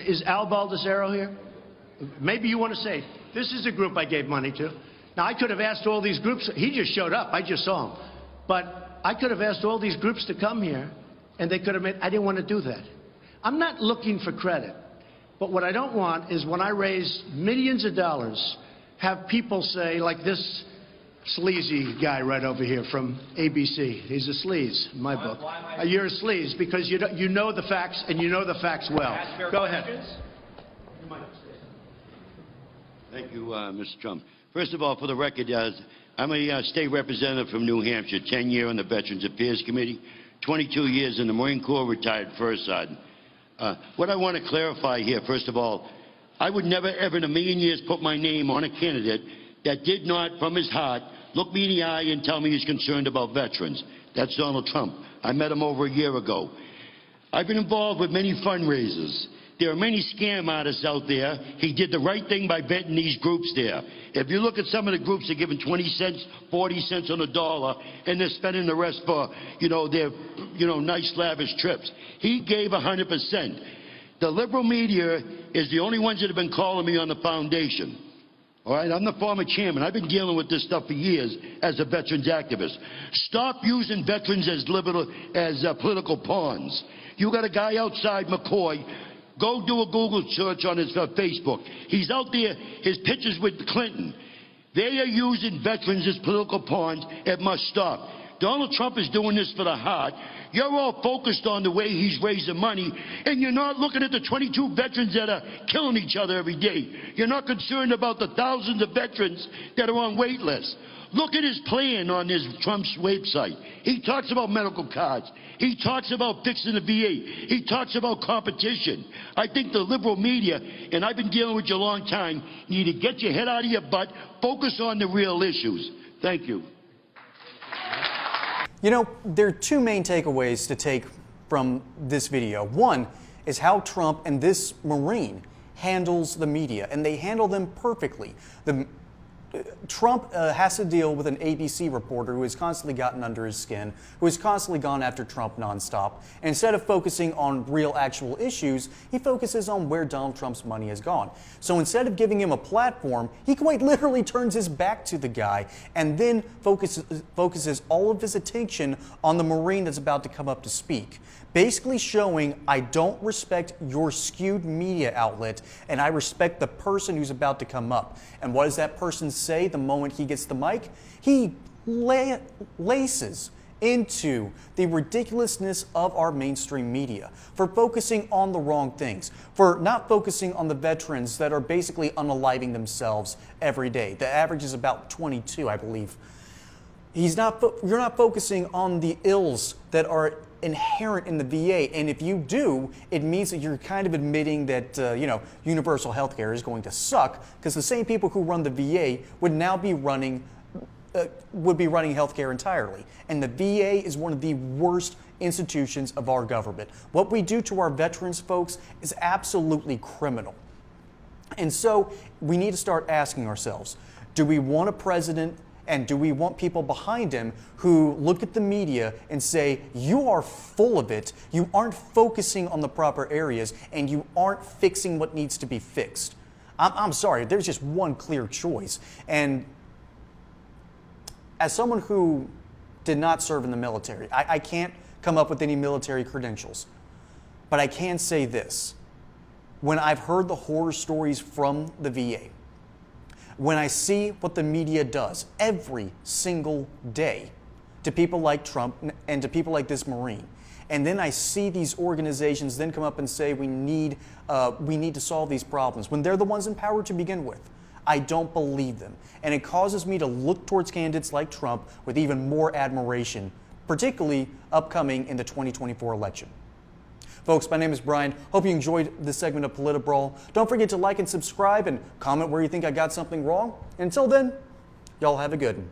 is Al Baldessaro here? Maybe you want to say, this is a group I gave money to. Now, I could have asked all these groups. He just showed up. I just saw him. But I could have asked all these groups to come here, and they could have made, I didn't want to do that. I'm not looking for credit. But what I don't want is when I raise millions of dollars, have people say, like this sleazy guy right over here from ABC. He's a sleaze in my book. You're a sleaze because you know the facts, and you know the facts well. Go ahead. Thank you, Mr. Trump. First of all, for the record, I'm a state representative from New Hampshire, 10 years on the Veterans Affairs Committee, 22 years in the Marine Corps, retired First Sergeant. What I want to clarify here, first of all, I would never, ever in a million years put my name on a candidate that did not, from his heart, look me in the eye and tell me he's concerned about veterans. That's Donald Trump. I met him over a year ago. I've been involved with many fundraisers. There are many scam artists out there. He did the right thing by vetting these groups there. If you look at some of the groups, they're giving 20 cents, 40 cents on the dollar, and they're spending the rest for, their, nice lavish trips. He gave 100%. The liberal media is the only ones that have been calling me on the foundation. All right, I'm the former chairman. I've been dealing with this stuff for years as a veterans activist. Stop using veterans as political pawns. You got a guy outside McCoy. Go do a Google search on his Facebook. He's out there, his pictures with Clinton. They are using veterans as political pawns. It must stop. Donald Trump is doing this for the heart. You're all focused on the way he's raising money, and you're not looking at the 22 veterans that are killing each other every day. You're not concerned about the thousands of veterans that are on wait lists. Look at his plan on his Trump's website. He talks about medical cards. He talks about fixing the VA. He talks about competition. I think the liberal media, and I've been dealing with you a long time, you need to get your head out of your butt, focus on the real issues. Thank you. There are two main takeaways to take from this video. One is how Trump and this Marine handles the media, and they handle them perfectly. Trump has to deal with an ABC reporter who has constantly gotten under his skin, who has constantly gone after Trump nonstop. And instead of focusing on real actual issues, he focuses on where Donald Trump's money has gone. So instead of giving him a platform, he quite literally turns his back to the guy and then focuses all of his attention on the Marine that's about to come up to speak. Basically showing, I don't respect your skewed media outlet, and I respect the person who's about to come up. And what does that person say the moment he gets the mic? He laces into the ridiculousness of our mainstream media for focusing on the wrong things, for not focusing on the veterans that are basically unaliving themselves every day. The average is about 22, I believe. You're not focusing on the ills that are inherent in the VA, and if you do, it means that you're kind of admitting that universal health care is going to suck, because the same people who run the VA would now be running healthcare entirely. And the VA is one of the worst institutions of our government. What we do to our veterans, folks, is absolutely criminal. And so we need to start asking ourselves, do we want a president, and do we want people behind him who look at the media and say, you are full of it, you aren't focusing on the proper areas, and you aren't fixing what needs to be fixed? I'm sorry, there's just one clear choice. And as someone who did not serve in the military, I can't come up with any military credentials. But I can say this. When I've heard the horror stories from the VA, when I see what the media does every single day to people like Trump and to people like this Marine, and then I see these organizations then come up and say we need to solve these problems when they're the ones in power to begin with, I don't believe them. And it causes me to look towards candidates like Trump with even more admiration, particularly upcoming in the 2024 election. Folks, my name is Brian. Hope you enjoyed this segment of Politibrawl. Don't forget to like and subscribe and comment where you think I got something wrong. Until then, y'all have a good one.